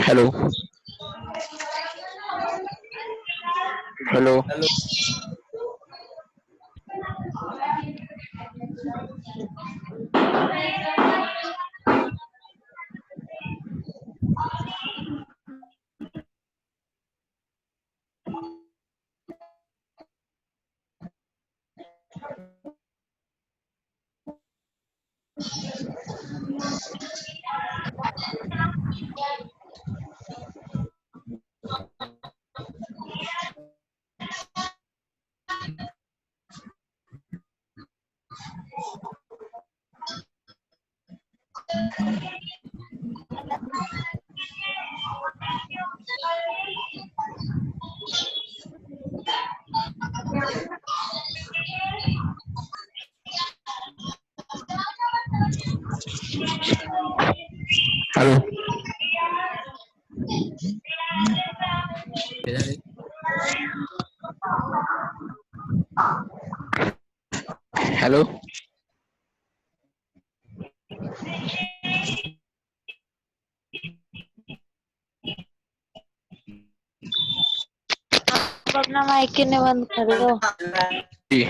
Hello hello hello hello hello अपना mic किन्ने बंद कर दो। जी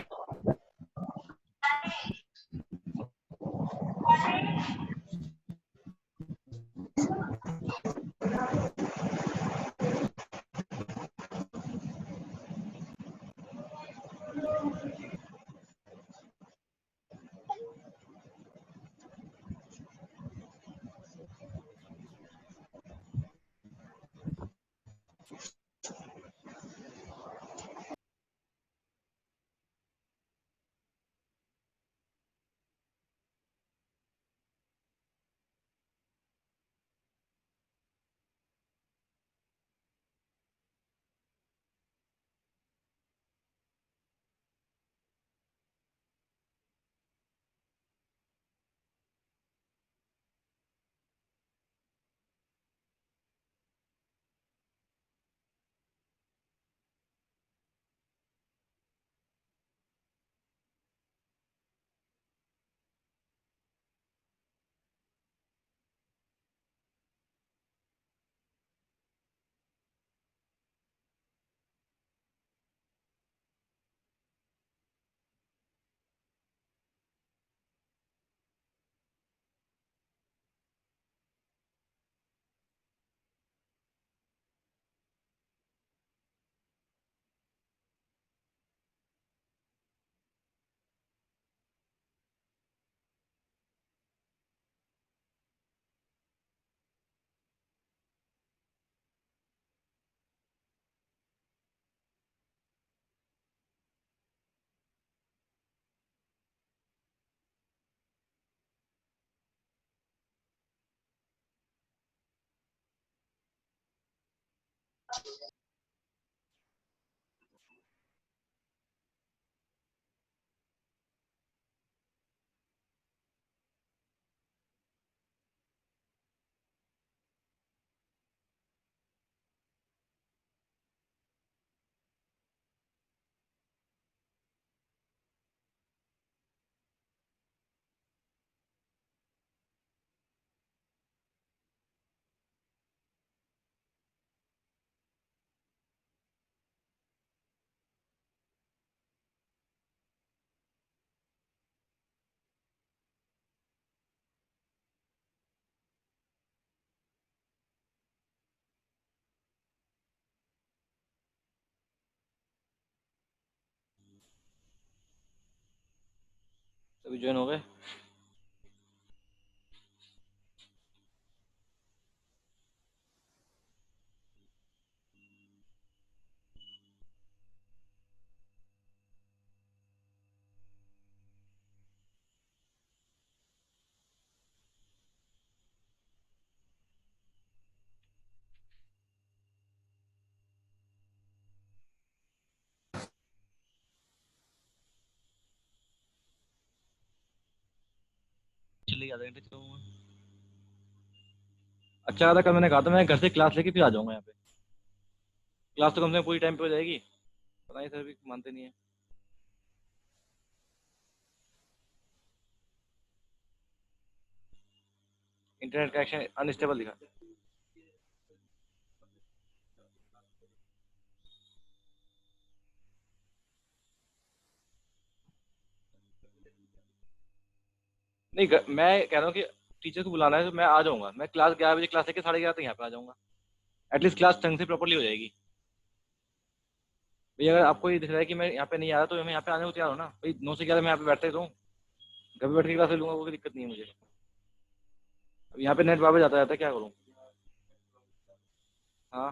सभी ज्वाइन हो गए? चलिए आधे घंटे चलूंगा। अच्छा था, कल मैंने कहा था मैं घर से क्लास लेके फिर आ जाऊंगा यहाँ पे। क्लास तो कम से कम पूरी टाइम पे हो जाएगी। पता नहीं सर भी मानते नहीं है। इंटरनेट कनेक्शन अनस्टेबल दिखा। नहीं मैं कह रहा हूँ कि टीचर को बुलाना है तो मैं आ जाऊंगा। मैं क्लास 11 बजे क्लास लेके 11:30 तक यहाँ पे आ जाऊंगा। एटलीस्ट क्लास ढंग से प्रॉपर्ली हो जाएगी। भैया अगर आपको ये दिख रहा है कि मैं यहाँ पे नहीं आ रहा तो मैं यहाँ पे आने को तैयार हूँ ना भाई। 9 से 11 मैं यहाँ पे बैठते रहूँ। घर पे बैठ के क्लास ले लूंगा, कोई दिक्कत नहीं है मुझे। अब यहाँ पे नेट वापस जाता रहता है, क्या करूँ? हाँ,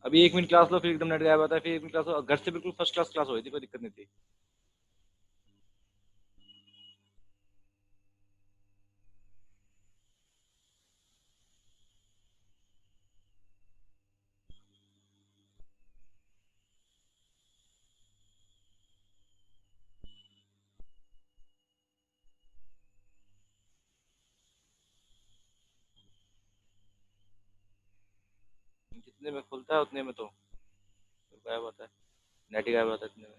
अभी 1 मिनट क्लास लो फिर एकदम नेट गायब आता है, फिर 1 मिनट क्लास लो। घर से बिल्कुल फर्स्ट क्लास क्लास हो रही थी, कोई दिक्कत नहीं थी। जितने में खुलता है उतने में तो गायब आता है, नेट ही गायब आता है इतने में।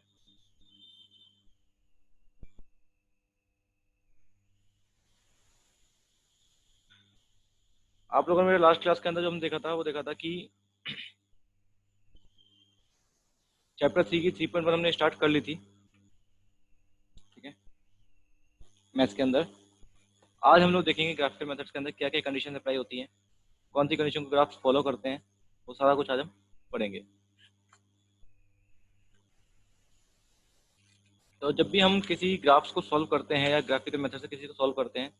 आप लोगों ने मेरे लास्ट क्लास के अंदर जो हम देखा था वो देखा था कि चैप्टर 3 की 3.1 हमने स्टार्ट कर ली थी, ठीक है, मैथ्स के अंदर। आज हम लोग देखेंगे ग्राफिकल मेथड्स के अंदर क्या क्या कंडीशन अप्लाई होती हैं, कौन सी कंडीशन को ग्राफ्स फॉलो करते हैं, वो सारा कुछ आज हम पढ़ेंगे। तो जब भी हम किसी ग्राफ्स को सॉल्व करते हैं या ग्राफिकल मेथड से किसी को सॉल्व करते हैं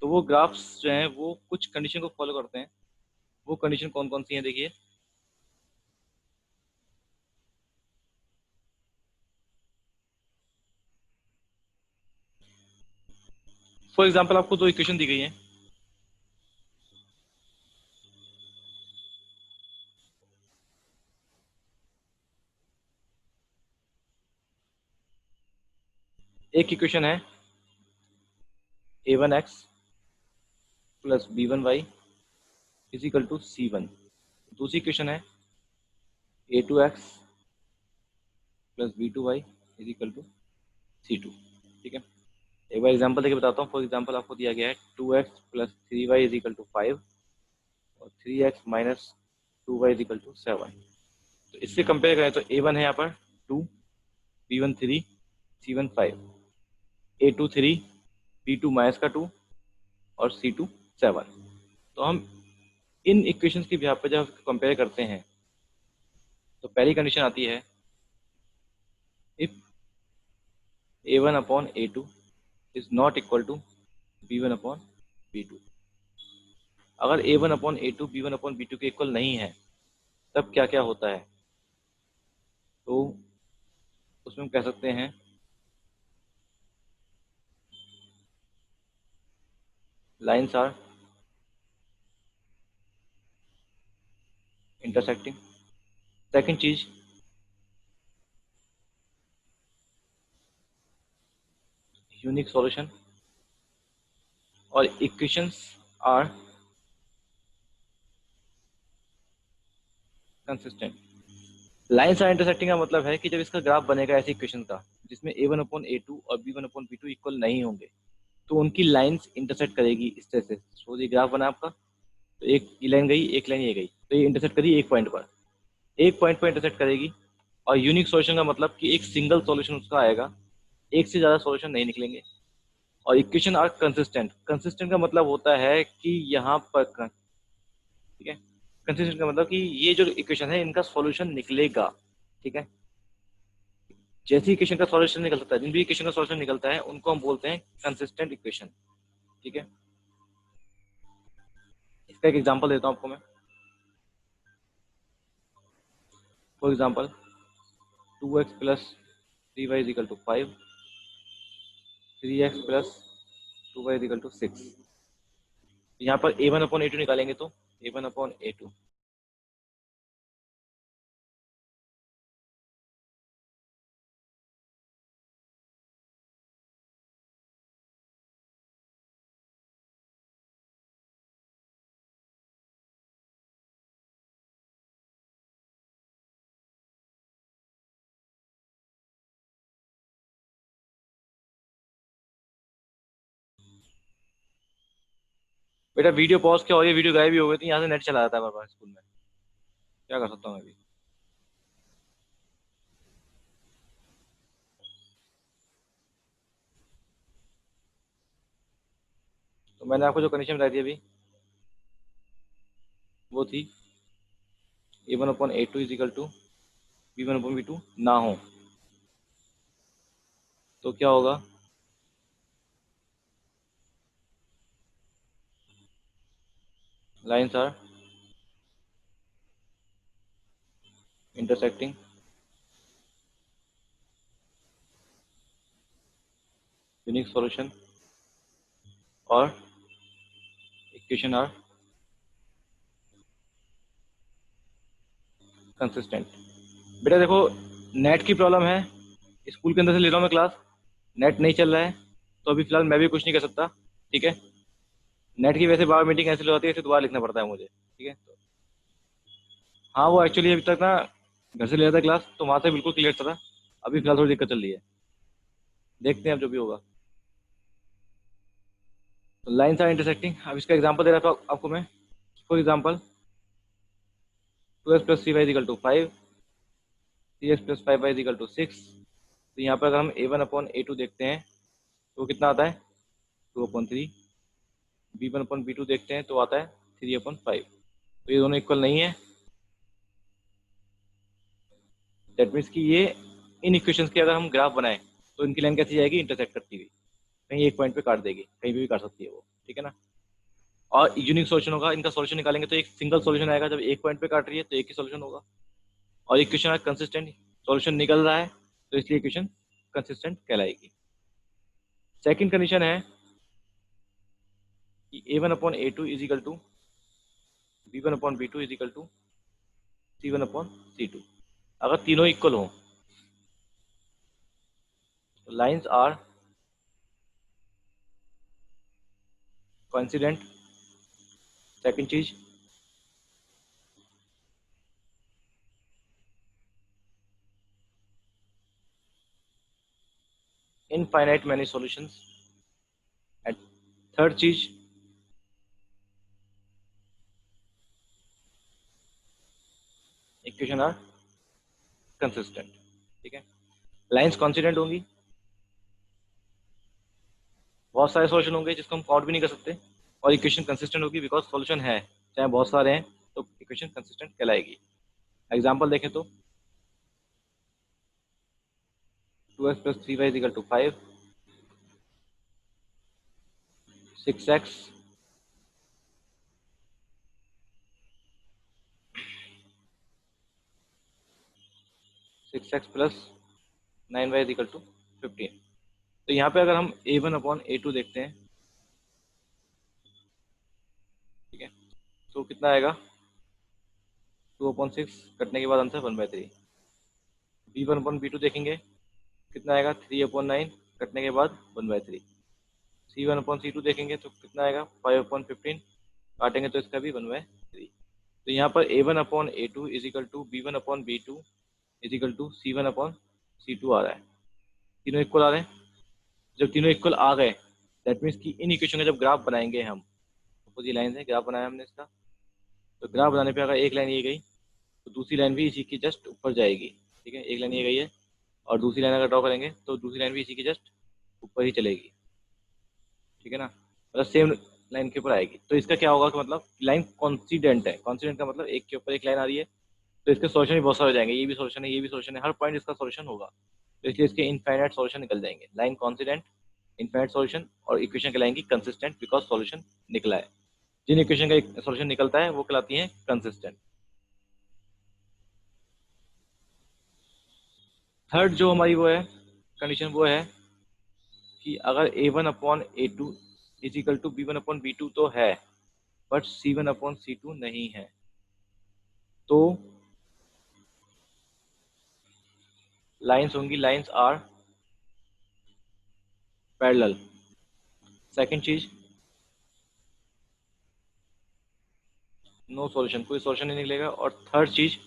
तो वो ग्राफ्स जो हैं वो कुछ कंडीशन को फॉलो करते हैं। वो कंडीशन कौन कौन सी हैं देखिए। फॉर एग्जाम्पल आपको दो इक्वेशन दी गई है। एक इक्वेशन है a1x plus b1y is equal to c1। दूसरी इक्वेशन है a2x plus b2y is equal to c2। ठीक है, एक बार एग्जांपल देके बताता हूँ। फॉर एग्जांपल आपको दिया गया है 2x plus 3y is equal to 5 और 3x minus 2y is equal to 7। तो इससे कंपेयर करें तो a1 है यहाँ पर 2, b1 3, c1 5, a2 3, b2 minus का 2 और c2 7। तो हम इन इक्वेशंस की बिहार पर जब कंपेयर करते हैं तो पहली कंडीशन आती है if a1 upon a2 is not equal to b1 upon b2। अगर a1 upon a2 b1 upon b2 के इक्वल नहीं है तब क्या क्या होता है? तो उसमें हम कह सकते हैं लाइन्स आर इंटरसेक्टिंग। सेकंड चीज, यूनिक सॉल्यूशन। और equations are consistent. Lines are intersecting का मतलब है कि जब इसका ग्राफ बनेगा ऐसी इक्वेशन का जिसमें a1 अपॉन a2 और b1 अपॉन b2 इक्वल नहीं होंगे तो उनकी लाइन्स इंटरसेक्ट करेगी इस तरह से। सो ये ग्राफ बना आपका, तो एक ये लाइन गई, एक लाइन ये गई, तो ये इंटरसेक्ट करी एक पॉइंट पर, एक पॉइंट पर इंटरसेक्ट करेगी। और यूनिक सॉल्यूशन का मतलब कि एक सिंगल सॉल्यूशन उसका आएगा, एक से ज़्यादा सॉल्यूशन नहीं निकलेंगे। और इक्वेशन आर कंसिस्टेंट। कंसिस्टेंट का मतलब होता है कि यहाँ पर ठीक है, कंसिस्टेंट का मतलब कि ये जो इक्वेशन है इनका सॉल्यूशन निकलेगा। ठीक है, जैसे इक्वेशन का सॉल्यूशन निकल सकता है, जिन भी इक्वेशन का सॉल्यूशन निकलता है उनको हम बोलते हैं कंसिस्टेंट इक्वेशन। ठीक है, इसका एक एग्जांपल देता हूं आपको मैं। For example 2x plus 3y is equal to 5, 3x plus 2y is equal to 6। यहाँ पर a1 अपॉन a2 निकालेंगे तो a1 अपॉन a2 बेटा वीडियो पॉज किया और ये वीडियो गायब भी हो गई थी, यहाँ से नेट चला जाता है बार बार स्कूल में, क्या कर सकता हूँ अभी। तो मैंने आपको जो कंडीशन बताई थी अभी वो थी a1 upon a2 is equal to b1 upon b2 ना हो तो क्या होगा, lines are intersecting, unique solution और equation are consistent। बेटा देखो नेट की प्रॉब्लम है, स्कूल के अंदर से ले रहा हूँ मैं क्लास, नेट नहीं चल रहा है तो अभी फिलहाल मैं भी कुछ नहीं कर सकता। ठीक है, नेट की वजह से बार मीटिंग कैंसिल हो जाती है, इसे दोबारा लिखना पड़ता है मुझे। ठीक है, तो हाँ वो एक्चुअली अभी तक ना घर से ले रहा था क्लास तो वहाँ से बिल्कुल क्लियर था, अभी फिलहाल थोड़ी दिक्कत चल रही है, देखते हैं अब जो भी होगा। तो लाइन्स आर इंटरसेक्टिंग, अब इसका एग्जांपल दे रहा था आपको मैं। For example 2x plus 3y is equal to 5, 3x plus 5y is equal to 6। तो यहाँ पर अगर हम a1 अपॉन a2 देखते हैं तो कितना आता है 2 अपॉन 3, b1 अपॉन b2 देखते हैं तो आता है 3 अपॉन 5। तो ये दोनों इक्वल नहीं है, दैट मीन्स कि ये इन इक्वेशंस के अगर हम ग्राफ बनाएं तो इनकी लाइन कैसी जाएगी, इंटरसेक्ट करती हुई, कहीं एक पॉइंट पे काट देगी, कहीं भी काट सकती है वो। ठीक है ना, और यूनिक सोल्यूशन होगा, इनका सोल्यूशन निकालेंगे तो एक सिंगल सोल्यूशन आएगा, जब एक पॉइंट पे काट रही है तो एक ही सोल्यूशन होगा। और इक्वेशन है कंसिस्टेंट, सोल्यूशन निकल रहा है तो इसलिए इक्वेशन कंसिस्टेंट कहलाएगी। सेकंड कंडीशन है कि a1 upon a2 is equal to b1 upon b2 is equal to c1 upon c2। अगर तीनों इक्वल हो तो लाइंस आर कोइंसिडेंट। सेकंड चीज, infinite many solutions. And third चीज, इक्वेशन आर कंसिस्टेंट। ठीक है, लाइंस कॉन्सिडेंट होंगी, बहुत सारे सॉल्यूशन होंगे जिसको हम काउंट भी नहीं कर सकते, और इक्वेशन कंसिस्टेंट होगी बिकॉज सॉल्यूशन है, चाहे बहुत सारे हैं तो इक्वेशन कंसिस्टेंट कहलाएगी। एग्जांपल देखें तो 2x plus 3y is equal to 5, 6x 6x plus 9y is equal to 15। तो यहाँ पे अगर हम a1 अपॉन a2 देखते हैं, ठीक है, तो कितना आएगा 2 अपॉन 6, कटने के बाद आंसर 1/3। b1 अपॉन b2 देखेंगे कितना आएगा 3 अपॉन 9, कटने के बाद 1/3। c1 अपॉन c2 देखेंगे तो कितना आएगा 5 अपॉन 15, काटेंगे तो इसका भी 1/3। तो यहाँ पर a1 upon a2 is equal to b1 upon b2 is equal to c1 upon c2 आ रहा है। तीनों इक्वल आ रहे हैं, जब तीनों इक्वल आ गए दैट मीन्स कि इन इक्वेशन का जब ग्राफ बनाएंगे हम, सपोज ये लाइन है, ग्राफ बनाया हमने इसका, तो ग्राफ बनाने पे अगर एक लाइन ये गई तो दूसरी लाइन भी इसी के जस्ट ऊपर जाएगी। ठीक है, एक लाइन ये गई है और दूसरी लाइन अगर ड्रॉ करेंगे तो दूसरी लाइन भी इसी के जस्ट ऊपर ही चलेगी। ठीक है ना, मतलब सेम लाइन के ऊपर आएगी। तो इसका क्या होगा कि मतलब लाइन कॉन्सिडेंट है, कॉन्सिडेंट का मतलब एक के ऊपर एक लाइन आ रही है, तो इसके सोल्यूशन भी बहुत सारे हो जाएंगे, ये भी सोल्यूशन है, ये भी सोल्यूशन है, हर पॉइंट इसका सोल्यूशन होगा। तो इसलिए इसके इनफाइनाइट सॉल्यूशन निकल जाएंगे। लाइन कॉन्सिडेंट, इनफाइनाइट सॉल्यूशन, और इक्वेशन कहलाएंगी कंसिस्टेंट बिकॉज सॉल्यूशन निकला है। जिन इक्वेशन का सॉल्यूशन निकलता है वो कहलाती है कंसिस्टेंट। थर्ड जो हमारी वो है कंडीशन वो है कि अगर a1/a2 is equal to b1/b2 तो है, बट c1/c2 नहीं है, तो लाइंस होंगी, लाइंस आर पैरेलल। सेकंड चीज, नो सॉल्यूशन, कोई सॉल्यूशन नहीं निकलेगा। और थर्ड चीज,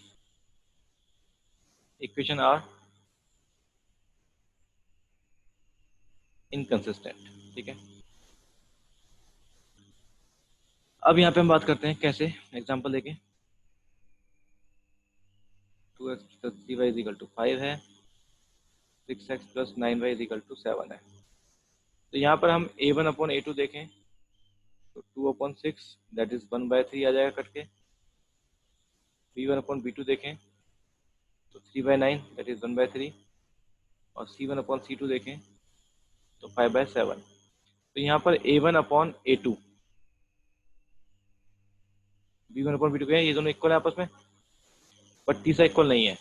इक्वेशन आर इनकंसिस्टेंट। ठीक है, अब यहाँ पे हम बात करते हैं कैसे, एग्जांपल देखें। 2x + 3y = 5 है, 6x + 9y = 7 है। तो यहाँ पर हम a1/a2 देखें तो 2/6 दैट इज 1/3 आ जाएगा कट के। b1/b2 देखें तो 3/9 दैट इज 1/3, और c1/c2 देखें तो 5/7। तो यहाँ पर a1/a2 b1/b2 के हैं, ये दोनों इक्वल है आपस में, बट तीसरा इक्वल नहीं है।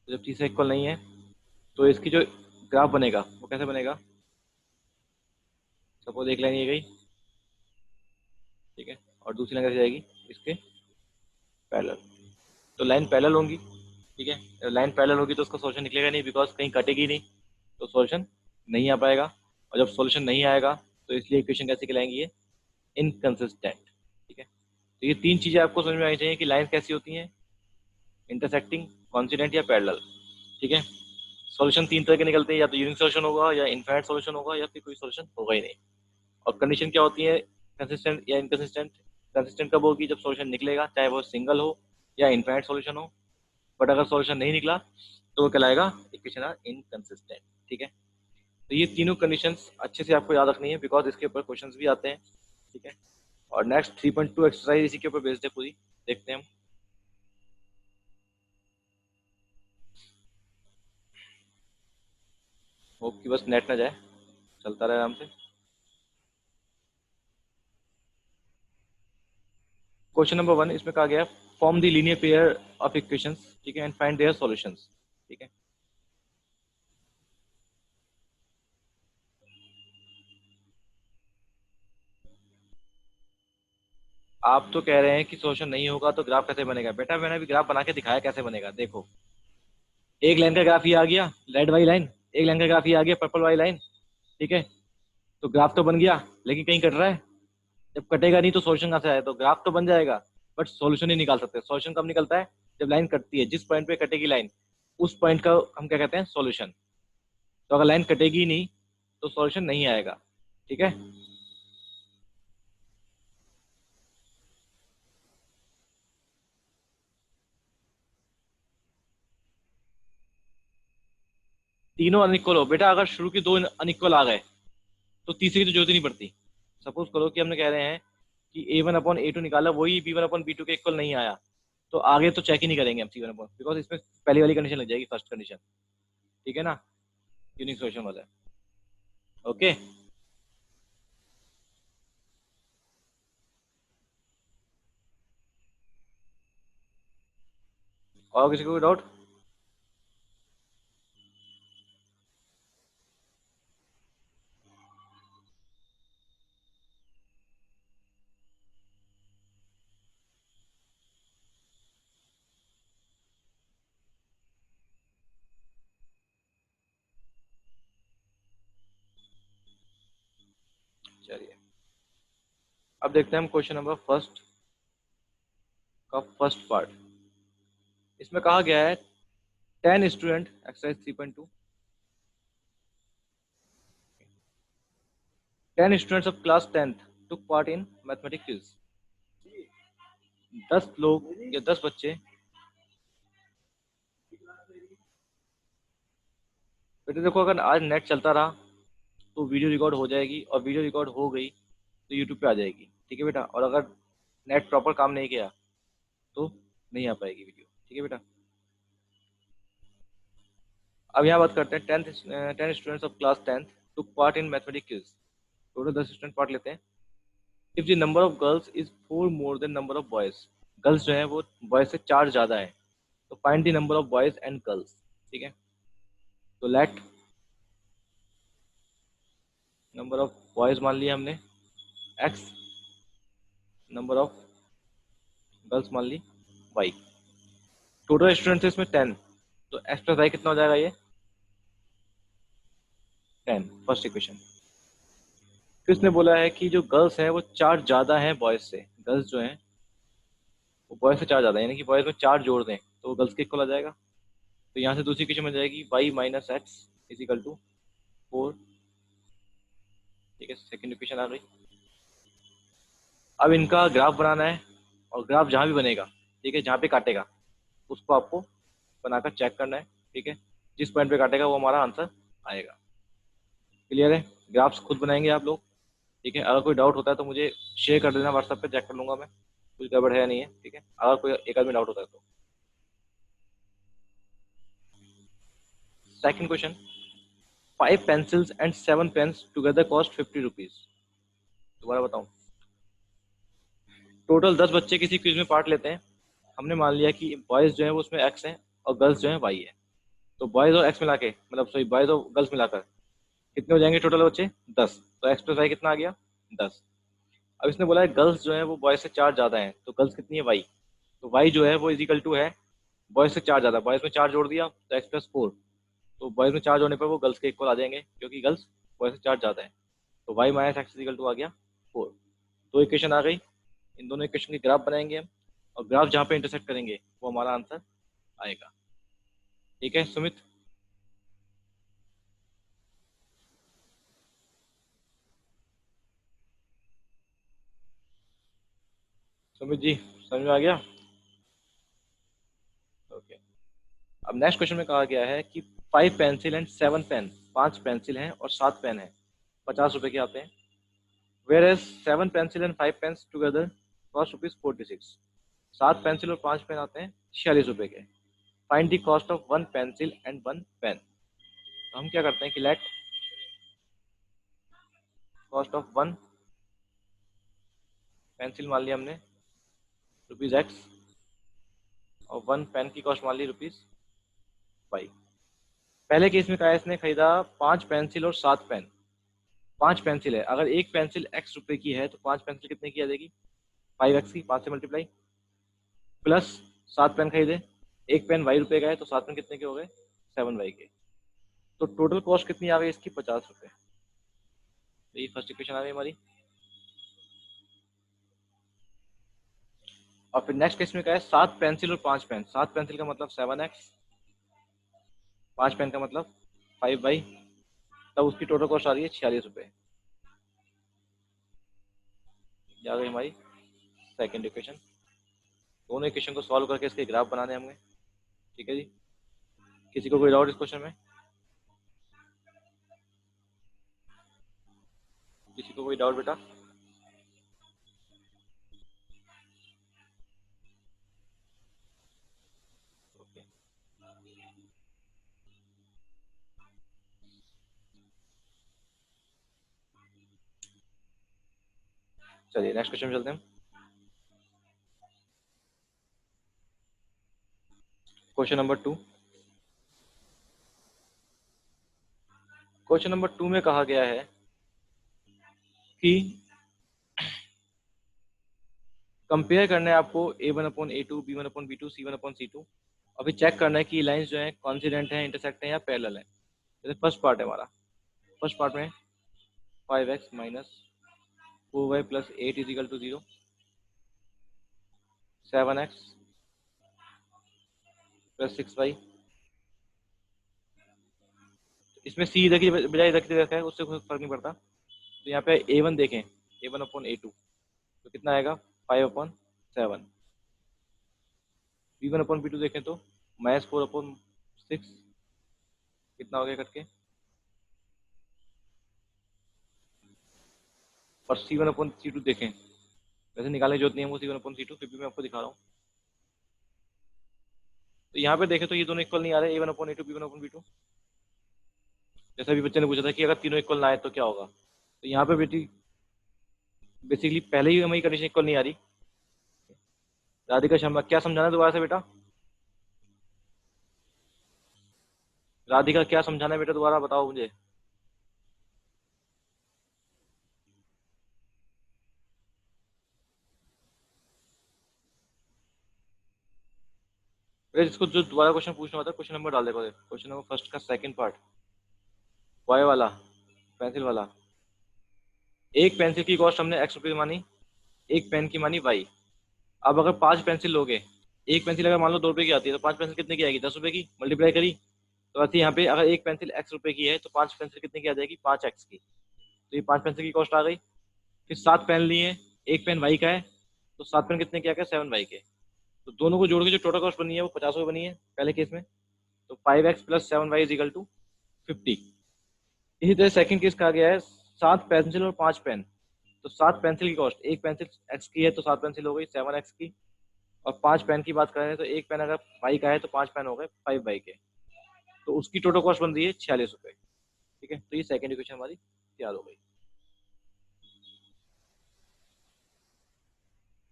तो जब तीसरा इक्वल नहीं है तो इसकी जो ग्राफ बनेगा वो कैसे बनेगा। सपोज एक लाइन ये गई, ठीक है, और दूसरी लाइन कैसे जाएगी, इसके पैरेलल। तो लाइन पैरेलल होंगी, ठीक है, जब लाइन पैरेलल होगी तो उसका सॉल्यूशन निकलेगा नहीं, बिकॉज कहीं कटेगी नहीं, तो सॉल्यूशन नहीं आ पाएगा। और जब सॉल्यूशन नहीं आएगा तो इसलिए इक्वेशन कैसी कहलाएंगी, ये इनकंसिस्टेंट। ठीक है, तो ये तीन चीजें आपको समझ में आनी चाहिए कि लाइन कैसी होती हैं, इंटरसेक्टिंग, कॉन्सिडेंट या पैरेलल। ठीक है, सॉल्यूशन तीन तरह के निकलते हैं, या तो यूनिक सॉल्यूशन होगा, या इनफाइनाइट सॉल्यूशन होगा, या फिर कोई सॉल्यूशन होगा ही नहीं। और कंडीशन क्या होती है, कंसिस्टेंट या इनकंसिस्टेंट। कंसिस्टेंट कब होगी, जब सॉल्यूशन निकलेगा, चाहे वो सिंगल हो या इनफाइनाइट सॉल्यूशन हो। बट अगर सॉल्यूशन नहीं निकला तो वो कहलाएगा इक्वेशन आर इनकंसिस्टेंट। ठीक है, तो ये तीनों कंडीशंस अच्छे से आपको याद रखनी है, बिकॉज इसके ऊपर क्वेश्चंस भी आते हैं। ठीक है, और नेक्स्ट 3.2 एक्सरसाइज इसी के ऊपर बेस्ड है पूरी, देखते हैं हम। होप कि बस नेट ना जाए, चलता रहे आराम से। क्वेश्चन नंबर 1, इसमें कहा गया है form the linear pair of equations, ठीक है, एंड फाइंड देयर सॉल्यूशंस। ठीक है, आप तो कह रहे हैं कि सॉल्यूशन नहीं होगा तो ग्राफ कैसे बनेगा। बेटा मैंने अभी ग्राफ बना के दिखाया कैसे बनेगा। देखो, एक लाइन का ग्राफ ये आ गया, रेड वाली लाइन, एक लाइन का ग्राफ ये आ गया, पर्पल वाली लाइन। ठीक है, तो ग्राफ तो बन गया, लेकिन कहीं कट रहा है। जब कटेगा नहीं तो सॉल्यूशन कहाँ से आया, तो ग्राफ तो बन जाएगा बट सॉल्यूशन नहीं निकाल सकते। सॉल्यूशन कब निकलता है, जब लाइन कटती है, जिस पॉइंट पे कटेगी लाइन उस पॉइंट का हम क्या कहते हैं, सॉल्यूशन। तो अगर लाइन कटेगी ही नहीं तो सॉल्यूशन नहीं आएगा। ठीक है, तीनों अनइक्वल हो। बेटा अगर शुरू के दो अनइक्वल आ गए तो तीसरी की तो जरूरत ही नहीं पड़ती। सपोज करो कि हमने कह रहे हैं कि a1/a2 निकाला, वही b1/b2 के इक्वल नहीं आया, तो आगे तो चेक ही नहीं करेंगे हम c1/, बिकॉज इसमें पहली वाली कंडीशन लग जाएगी, फर्स्ट कंडीशन। ठीक है ना, यूनिक सॉल्यूशन वाला है। ओके, और किसी को कोई डाउट। चलिए अब देखते हैं हम क्वेश्चन नंबर फर्स्ट का फर्स्ट पार्ट। इसमें कहा गया है 10 student, exercise 3.2, 10 students of class 10th took part in mathematics quiz. 10 लोग या 10 बच्चे, बेटे देखो अगर आज नेट चलता रहा तो वीडियो रिकॉर्ड हो जाएगी, और वीडियो रिकॉर्ड हो गई तो यूट्यूब पे आ जाएगी। ठीक है बेटा, और अगर नेट प्रॉपर काम नहीं किया तो नहीं आ पाएगी वीडियो। ठीक है बेटा, अब यहाँ बात करते हैं 10 students of class 10th took part in mathematics quiz. Total 10 student part लेते हैं. If the number of girls is 4 more than number of boys, girls जो है वो बॉयज से 4 ज़्यादा है, तो find the number of boys and girls. ठीक है, तो लेट नंबर ऑफ बॉयज मान लिया हमने x, नंबर ऑफ गर्ल्स मान ली y. टोटल स्टूडेंट्स इसमें 10, तो x प्लस y कितना हो जाएगा ये 10. First equation. फिर इसने बोला है कि जो गर्ल्स हैं वो 4 ज़्यादा हैं बॉयज से, गर्ल्स जो हैं वो बॉयज से 4 ज़्यादा है, यानी कि बॉयज में 4 जोड़ दें तो वो गर्ल्स के इक्वल आ जाएगा. तो यहाँ से दूसरी इक्वेशन मिल जाएगी y minus x is equal to 4. ठीक है, सेकेंड इक्वेशन आ गई. अब इनका ग्राफ बनाना है, और ग्राफ जहाँ भी बनेगा, ठीक है, जहाँ पे काटेगा उसको आपको बनाकर चेक करना है. ठीक है, जिस पॉइंट पे काटेगा वो हमारा आंसर आएगा. क्लियर है, ग्राफ्स खुद बनाएंगे आप लोग. ठीक है, अगर कोई डाउट होता है तो मुझे शेयर कर देना व्हाट्सएप पे, चेक कर लूंगा मैं कुछ गड़बड़ है या नहीं है. ठीक है, अगर कोई एक आदमी डाउट होता है तो. Second question. 5 pencils and 7 pens together cost 50 rupees. दोबारा बताऊं, टोटल 10 बच्चे किसी क्विज में पार्ट लेते हैं. हमने मान लिया कि बॉयज जो है वो उसमें एक्स है और गर्ल्स जो है वाई है. तो बॉयज और एक्स मिला के, मतलब सॉरी बॉयज और गर्ल्स मिलाकर कितने हो जाएंगे टोटल बच्चे 10. तो एक्स प्लस वाई कितना आ गया 10. अब इसने बोला है गर्ल्स जो है वो बॉयज से 4 ज़्यादा हैं, तो गर्ल्स कितनी है वाई. तो वाई जो है वो इजिकल टू है बॉयज से 4 ज़्यादा, बॉयज में 4 जोड़ दिया तो एक्स प्लस 4. तो बॉयज में 4 जोड़ने पर वो गर्ल्स के इक्वल आ जाएंगे क्योंकि गर्ल्स बॉयज से 4 ज़्यादा है. तो y minus x is equal to आ गया 4. दो इक्वेशन आ गई. इन दोनों इक्वेशन के ग्राफ बनाएंगे हम, और ग्राफ जहाँ पे इंटरसेक्ट करेंगे वो हमारा आंसर आएगा. ठीक है सुमित. सुमित जी समझ में आ गया. ओके. अब नेक्स्ट क्वेश्चन में कहा गया है कि 5 पेंसिल एंड 7 पेन, 5 पेंसिल हैं और 7 पेन हैं, 50 रुपए के आते हैं. Whereas 7 pencil and 5 pens together cost rupees 46. 7 pencil और 5 पेन आते हैं 46 रुपए के. Find the cost of 1 pencil and 1 pen. तो हम क्या करते हैं कि लेट कॉस्ट ऑफ 1 पेंसिल मान लिया हमने रुपीज एक्स, और 1 पेन की कॉस्ट मान ली रुपीज वाई. पहले केस में कहा है इसने खरीदा 5 पेंसिल और 7 पेन. 5 पेंसिल है, अगर एक पेंसिल x रुपए की है तो 5 पेंसिल कितने की आ जाएगी 5x की, 5 से मल्टीप्लाई, प्लस 7 पेन खरीदे, एक पेन y रुपए का है तो 7 पेन कितने के हो गए 7y के. तो टोटल कॉस्ट कितनी आ गई इसकी 50 रुपए. तो ये फर्स्ट इक्वेशन आ गई हमारी. और फिर नेक्स्ट केस में क्या है 7 पेंसिल और 5 पेन. 7 पेंसिल का मतलब 7x, 5 पेन का मतलब 5y, तब उसकी टोटल कॉस्ट आ रही है 46 रुपए. ये आ गई हमारी सेकेंड इक्वेशन. दोनों इक्वेशन को सॉल्व करके इसके ग्राफ बनाने हैं हमें. ठीक है जी, किसी को कोई डाउट इस क्वेश्चन में, किसी को कोई डाउट बेटा. ओके, चलिए नेक्स्ट क्वेश्चन में चलते हैं. Question number 2. क्वेश्चन नंबर 2 में कहा गया है कि कंपेयर करना है आपको a1/a2, b1/b2, c1/c2. अभी चेक करना है कि लाइंस जो है कॉन्सिडेंट है, इंटरसेक्ट है या पैरेलल है. जैसे फर्स्ट पार्ट है हमारा, फर्स्ट पार्ट में 5x minus 4y plus 8 is equal to 0, 7x plus 6y. इसमें c इधर की बजाय इधर की रखा है, उससे कोई फर्क नहीं पड़ता. तो यहाँ पे a1 देखें, a1/a2 तो कितना आएगा 5/7. b1/b2 देखें तो -4/6 कितना हो गया कट के. और c1/c2 देखें, वैसे निकालने की जरूरत नहीं है वो c1/c2, फिर भी मैं आपको दिखा रहा हूँ. तो यहाँ पे देखें तो ये दोनों इक्वल नहीं आ रहे a1/a2, b1/b2. जैसे अभी बच्चे ने पूछा था कि अगर तीनों इक्वल ना आए तो क्या होगा, तो यहाँ पे बेटी बेसिकली पहले ही हमारी कंडीशन इक्वल नहीं आ रही। राधिका शर्मा, क्या समझाना है दोबारा से बेटा? राधिका क्या समझाना है बेटा, दोबारा बताओ मुझे। बेटा जिसको जो दोबारा क्वेश्चन पूछना होता है क्वेश्चन नंबर डाल देखो, क्वेश्चन नंबर फर्स्ट का सेकंड पार्ट, वाई वाला, पेंसिल वाला। एक पेंसिल की कॉस्ट हमने एक्स रुपये मानी, एक पेन की मानी वाई। अब अगर 5 पेंसिल लोगे, एक पेंसिल अगर मान लो 2 रुपए की आती है तो 5 पेंसिल कितने की आएगी? 10 रुपए की। मल्टीप्लाई करी तो आती है यहाँ पे, अगर एक पेंसिल एक्स रुपए की है तो 5 पेंसिल कितने की आ जाएगी? 5x की। तो ये 5 पेंसिल की कॉस्ट आ गई। फिर 7 पेन लिए, एक पेन वाई का है, तो 7 पेन कितने के आ गए? 7y के। तो दोनों को जोड़ के जो टोटल कॉस्ट बनी है वो 50 रुपये बनी है पहले केस में। तो 5x plus 7y is equal to 50। इसी तरह सेकंड केस कहा गया है 7 पेंसिल और 5 पेन। तो 7 पेंसिल की कॉस्ट, एक पेंसिल x की है तो 7 पेंसिल हो गई 7x की। और 5 पेन की बात करें तो एक पेन अगर y का है तो 5 पेन हो गए 5y के। तो उसकी टोटल कॉस्ट बन रही है 46 रुपये। ठीक है, तो ये सेकंड इक्वेशन हमारी तैयार हो गई।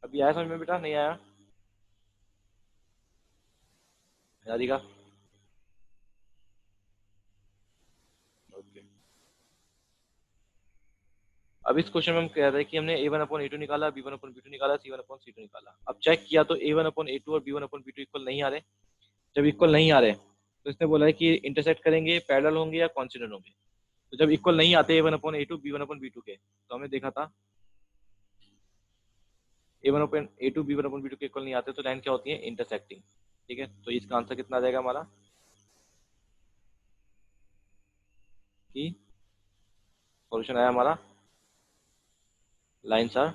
अभी आया समझ में बेटा, नहीं आया? राधिका ओके। अब इस क्वेश्चन में हम कह रहे हैं कि हमने a1/a2 निकाला, b1/b2 निकाला, c1/c2 निकाला। अब चेक किया तो a1/a2 और b1/b2 इक्वल नहीं आ रहे। जब इक्वल नहीं आ रहे तो इसने बोला है कि इंटरसेक्ट करेंगे, पैरेलल होंगे या कॉन्सिडेंट होंगे। तो जब इक्वल नहीं आते a1/a2 b1/b2 के, तो हमने देखा था a1/a2 b1/b2 के इक्वल नहीं आते तो लाइन क्या होती है? इंटरसेक्टिंग। ठीक है, तो इसका आंसर कितना आ जाएगा हमारा कि सॉल्यूशन आया हमारा lines are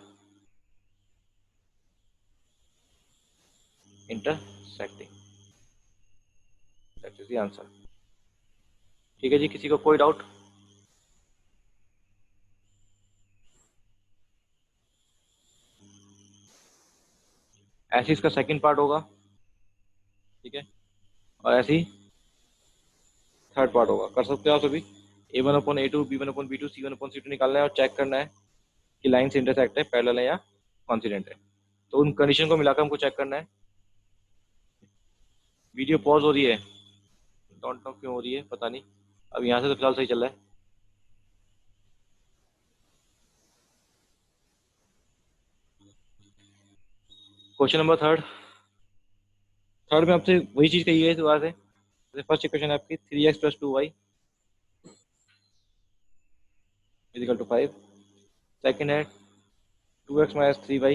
intersecting. That is the answer. ठीक है जी, किसी को कोई डाउट? ऐसे इसका सेकंड पार्ट होगा, ठीक है, और ऐसे ही थर्ड पार्ट होगा। कर सकते हो आप सभी। a1/a2 b1/b2 c1/c2 निकालना है और चेक करना है कि लाइन से इंटरसेक्ट है, पैरेलल है या कॉन्सिडेंट है। तो उन कंडीशन को मिलाकर हमको चेक करना है। वीडियो पॉज हो रही है, डोंट नो क्यों हो रही है, पता नहीं। अब यहाँ से तो फिलहाल सही चल रहा है। Question number third. थर्ड में आपसे वही चीज कही गई है दोबारा से। फर्स्ट इक्वेशन है आपकी 3x + 2y = 5। सेकेंड है 2x - 3y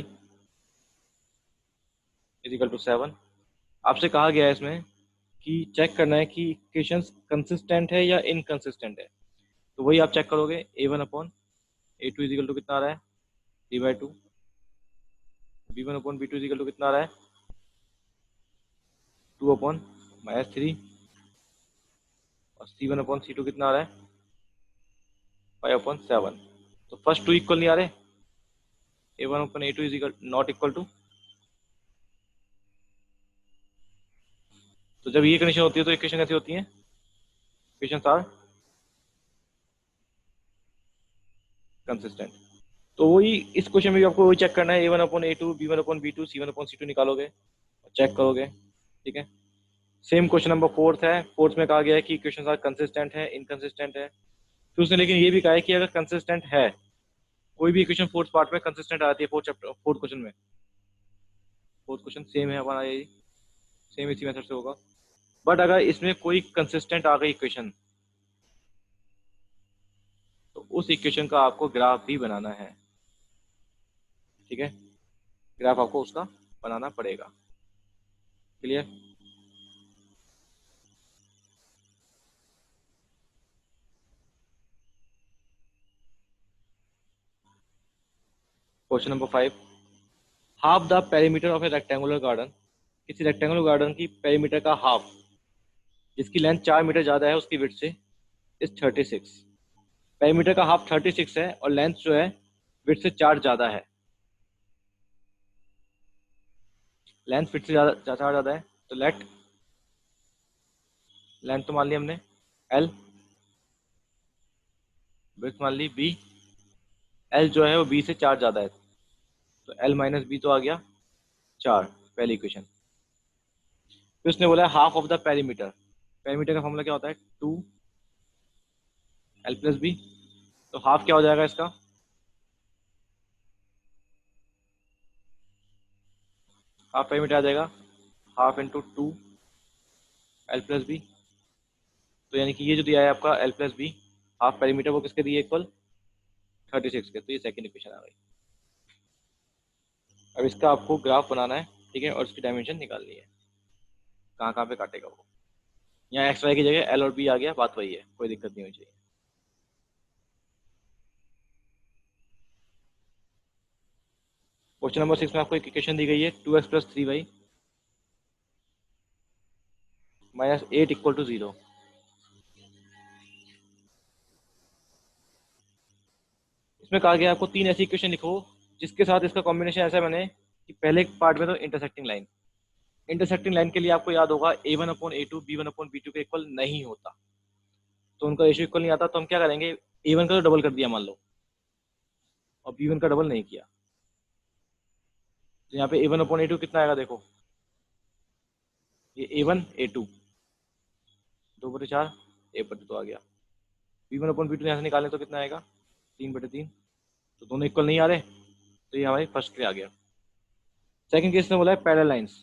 = 7। आपसे कहा गया है इसमें कि चेक करना है कि इक्वेशन कंसिस्टेंट है या इनकंसिस्टेंट है। तो वही आप चेक करोगे। a1/a2 = कितना आ रहा है? 3/2। b1/b2 = कितना आ रहा है? 2/-3। और c1/c2 कितना आ रहा है? 5/7। तो फर्स्ट टू इक्वल नहीं आ रहे। a1/a2 not equal to. तो जब ये कंडीशन होती है तो इक्वेशन कैसी होती है? Equation are consistent. तो वही इस क्वेश्चन में भी आपको वही चेक करना है। a1/a2 b1/b2 c1/c2 निकालोगे और चेक करोगे। ठीक है, सेम क्वेश्चन नंबर फोर्थ है। फोर्थ में कहा गया है कि इक्वेशन आर कंसिस्टेंट है, इनकंसिस्टेंट है। फिर उसने लेकिन ये भी कहा है कि अगर कंसिस्टेंट है कोई भी इक्वेशन फोर्थ पार्ट में कंसिस्टेंट आती है, फोर्थ चैप्टर फोर्थ क्वेश्चन में। फोर्थ क्वेश्चन सेम है हमारा, ये सेम इसी मेथड से होगा। बट अगर इसमें कोई कंसिस्टेंट आ गई इक्वेशन तो उस इक्वेशन का आपको ग्राफ भी बनाना है। ठीक है, ग्राफ आपको उसका बनाना पड़ेगा। Clear? Question number 5। Half the perimeter of A rectangular garden. किसी रेक्टेंगुलर गार्डन की पेरीमीटर का हाफ, जिसकी लेंथ 4 मीटर ज्यादा है उसकी विड्थ से, इज 36। पेरीमीटर का हाफ 36 है और लेंथ जो है विड्थ से 4 ज्यादा है। लेंथ विड्थ से ज्यादा है तो लेट लेंथ तो मान ली हमने L, ब्रिथ मान ली बी, एल जो है वो बी से 4 ज़्यादा है, तो एल माइनस बी तो आ गया 4, पहली इक्वेशन। फिर उसने बोला half of the perimeter, perimeter का फॉर्मूला क्या होता है 2 एल प्लस बी, तो हाफ क्या हो जाएगा इसका, हाफ पेरीमीटर आ जाएगा half into 2 L plus B, तो यानी कि ये जो दिया है आपका L plus B half perimeter वो किसके दिए इक्वल 36 के, तो ये सेकंड इक्वेशन आ गई। अब इसका आपको ग्राफ बनाना है, ठीक है, और इसकी डायमेंशन निकालनी है, कहाँ कहाँ पे काटेगा वो। यहाँ एक्स वाई की जगह एल और बी आ गया, बात वही है, कोई दिक्कत नहीं होनी चाहिए। क्वेश्चन नंबर 6 में आपको एक इक्वेशन दी गई है 2x plus 3y minus 8 equal to 0। इसमें कहा गया आपको 3 ऐसी इक्वेशन लिखो जिसके साथ इसका कॉम्बिनेशन ऐसा बने कि पहले पार्ट में तो इंटरसेक्टिंग लाइन, इंटरसेक्टिंग लाइन के लिए आपको याद होगा a1 upon a2 b1 upon b2 के इक्वल नहीं होता, तो उनका रेशियो इक्वल नहीं आता, तो हम क्या करेंगे a1 का तो डबल कर दिया मान लो और b1 का डबल नहीं किया, तो यहाँ पे a1 अपॉन a2 कितना आएगा देखो, ये a1 a2 2/4 a/2 आ गया, b1 अपॉन b2 यहाँ से निकालें तो कितना आएगा 3/3, तो दोनों इक्वल नहीं आ रहे, तो ये हमारी फर्स्ट के आ गया। सेकंड केस में बोला है पैरेलल लाइंस,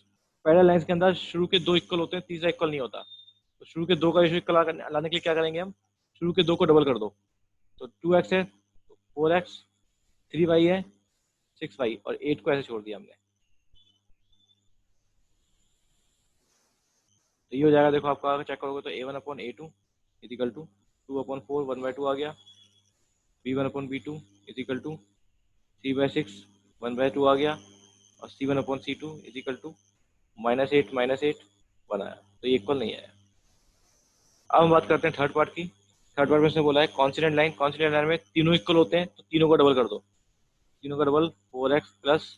पैरेलल लाइंस के अंदर शुरू के 2 इक्वल होते हैं, तीसरा इक्वल नहीं होता, तो शुरू के 2 का रेशियो इक्वल लाने के लिए क्या करेंगे हम, शुरू के 2 को डबल कर दो, तो 2x है 4x, 3y है 6y और 8 को ऐसे छोड़ दिया हमने, तो ये हो जाएगा देखो आपका अगर चेक करोगे तो a1 upon a2 is equal to 2/4 1/2 आ गया, b1 upon b2 is equal to 3/6 1/2 आ गया, और c1 upon c2 is equal to -8 1 आया, तो ये इक्वल नहीं आया। अब हम बात करते हैं थर्ड पार्ट की। थर्ड पार्ट में उसने बोला है कॉन्स्टेंट लाइन, कॉन्स्टेंट लाइन में तीनों इक्वल होते हैं तो तीनों को डबल कर दो, तीनों का double 4x plus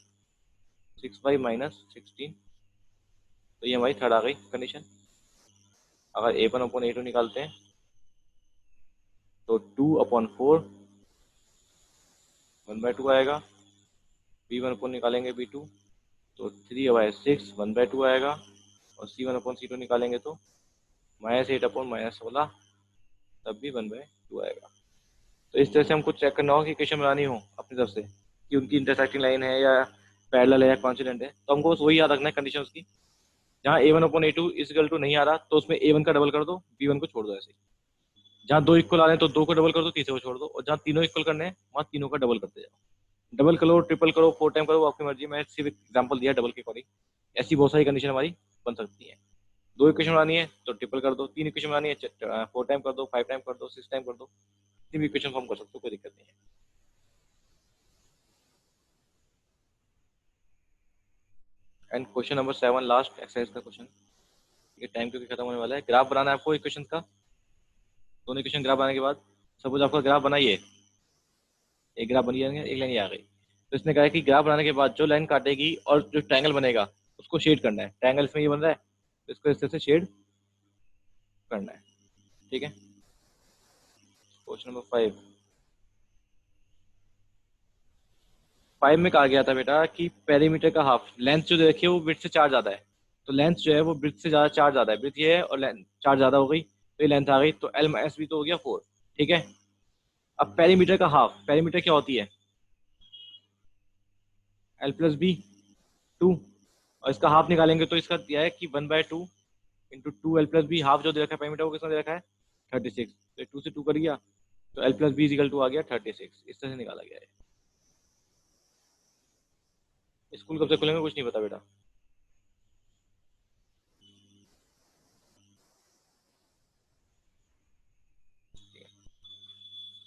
6y minus 16, तो ये हमारी थर्ड आ गई कंडीशन। अगर a1 अपॉन a2 निकालते हैं तो 2/4 1/2 आएगा, b1 अपॉन निकालेंगे b2 तो 3/6 1/2 आएगा, और c1 अपॉन c2 निकालेंगे तो -8 अपॉन -16 तब भी 1/2 आएगा। तो इस तरह से हमको चेक करना होगा कि इक्वेशन बनानी हो अपनी तरफ से कि उनकी इंटरसेक्टिंग लाइन है या पैरेलल है या कॉन्स्टेंट है, तो हमको बस वही याद रखना है कंडीशन उसकी, जहाँ a1 upon a2 equal to नहीं आ रहा तो उसमें a1 का डबल कर दो, b1 को छोड़ दो ऐसे, जहाँ 2 इक्वल आ रहे हैं तो 2 को डबल कर दो, तीसरे को छोड़ दो, और जहाँ तीनों इक्वल करने हैं वहाँ तीनों का डबल करते जाओ, डबल करो ट्रिपल करो 4 टाइम करो आपकी मर्जी, मैं सिर्फ एग्जाम्पल दिया डबल के अकॉर्डिंग, ऐसी बहुत सारी कंडीशन हमारी बन सकती है। 2 इक्वेशन बनानी है तो ट्रिपल कर दो, 3 इक्वेशन बनानी है 4 टाइम कर दो, 5 टाइम कर दो, 6 टाइम कर दो, तीन भी इक्वेशन फॉर्म कर सकते हो, कोई दिक्कत नहीं है। And question number 7 last exercise का क्वेश्चन, ये टाइम क्योंकि खत्म होने वाला है। ग्राफ बनाना है आपको इक्वेशन का, दोनों इक्वेशन ग्राफ बनाने के बाद सपोज आपका ग्राफ बनाइए, एक ग्राफ बनी जाएंगे एक लाइन ये आ गई, तो इसने कहा है कि ग्राफ बनाने के बाद जो लाइन काटेगी और जो ट्रायंगल बनेगा उसको शेड करना है, ट्रायंगल इसमें ये बन रहा है तो इसको इस तरह से शेड करना है, ठीक है। क्वेश्चन नंबर 5 में कहा गया था बेटा कि पेरीमीटर का हाफ, लेंथ जो देखिए वो ब्रेड्थ से 4 ज्यादा है, तो लेंथ जो है वो ब्रेड्थ से ज्यादा 4 ज्यादा है, ब्रेड्थ ये है और लेंथ 4 ज्यादा हो गई तो ये लेंथ आ गई, तो एल माइनस बी तो हो गया 4, ठीक है। अब पेरीमीटर का हाफ, पेरीमीटर क्या होती है एल प्लस बी 2, और इसका हाफ निकालेंगे तो इसका दिया है कि 1/2 into 2 L plus B, half जो दे रखा है पेरीमीटर वो कितना दे रखा है 36, तो 2 से 2 कर गया तो l plus b is equal to आ गया 36, इस तरह से निकाला गया है। स्कूल कब से खुलेंगे कुछ नहीं पता बेटा।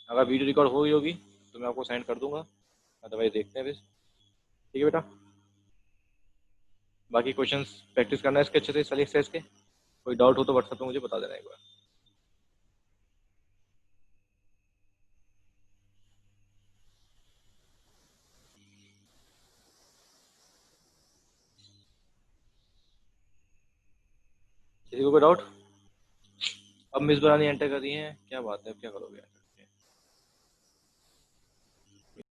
अगर वीडियो रिकॉर्ड हो गई होगी तो मैं आपको सेंड कर दूंगा, अदरवाइज देखते हैं फिर, ठीक है बेटा। बाकी क्वेश्चंस प्रैक्टिस करना है इसके अच्छे से, सारी एक्सरसाइज के, कोई डाउट हो तो व्हाट्सएप पे मुझे बता देना एक बार। किसी को कोई डाउट? अब मिस बनानी एंटर कर रही है, क्या बात है, अब क्या करोगे?